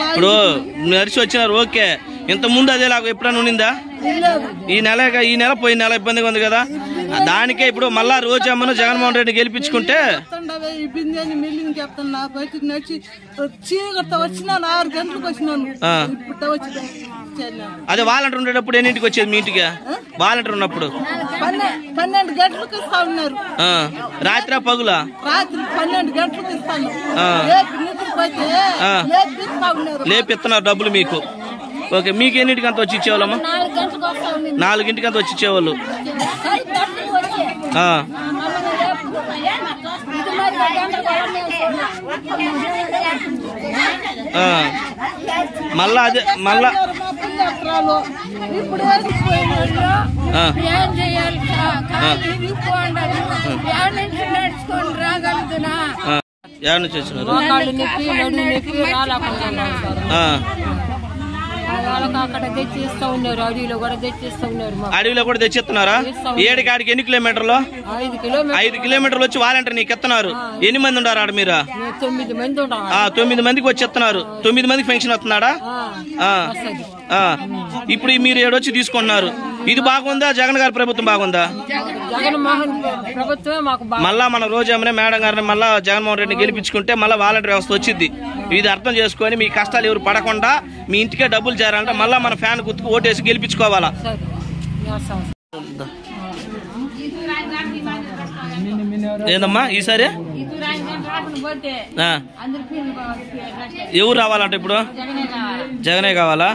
ఇప్పుడు నడిచి వచ్చినారు ఓకే, ఇంత ముందు అదేలాగా ఎప్పుడైనా ఉండిందా? ఈ నెల పోయిన నెల ఇబ్బందిగా ఉంది కదా, దానికే ఇప్పుడు మళ్ళా రోజమ్మను జగన్మోహన్ రెడ్డి గెలిపించుకుంటే అదే వాలంటీర్ ఉండేటప్పుడు ఎన్నింటికి వచ్చేది మీ ఇంటికి? వాలంటీర్ ఉన్నప్పుడు 12 గంటలకు ఇస్తా ఉన్నారు. రాత్రి పగులా? రాత్రి 12 గంటలకు ఇస్తాను. లేపిస్తున్నారు డబ్బులు మీకు. ఓకే, మీకు ఎన్నింటికి అంత వచ్చి ఇచ్చేవాళ్ళమ్మా? 4 అంతా వచ్చి ఇచ్చేవాళ్ళు. మళ్ళా అదే మళ్ళా ఎవరి నుంచి వచ్చినారు? అడవిలో కూడా తెచ్చిస్తున్నారా? ఏడికాడికి ఎన్ని కిలోమీటర్లు? 5 కిలోమీటర్లు వచ్చి వాలంటీర్ నీకు ఎత్తున్నారు. ఎన్ని మంది ఉన్నారు ఆడ? మీరు 9 మందికి వచ్చి ఎత్తున్నారు. 9 మందికి పెన్షన్ వస్తున్నాడా? ఇప్పుడు మీరు ఏడొచ్చి తీసుకుంటున్నారు. ఇది బాగుందా? జగన్ గారి ప్రభుత్వం బాగుందా? మళ్ళా మన రోజమ్మనే మేడం గారిని మళ్ళా జగన్మోహన్ రెడ్డిని గెలిపించుకుంటే మళ్ళీ వాలంటీర్ వ్యవస్థ వచ్చింది. ఇది అర్థం చేసుకొని మీ కష్టాలు ఎవరు పడకుండా మీ ఇంటికే డబ్బులు చేరాలంటే మళ్ళా మన ఫ్యాన్ గుర్తుకు ఓటేసి గెలిపించుకోవాలా. ఏందమ్మా ఈసారి ఎవరు రావాలంటే ఇప్పుడు? జగనే కావాలా?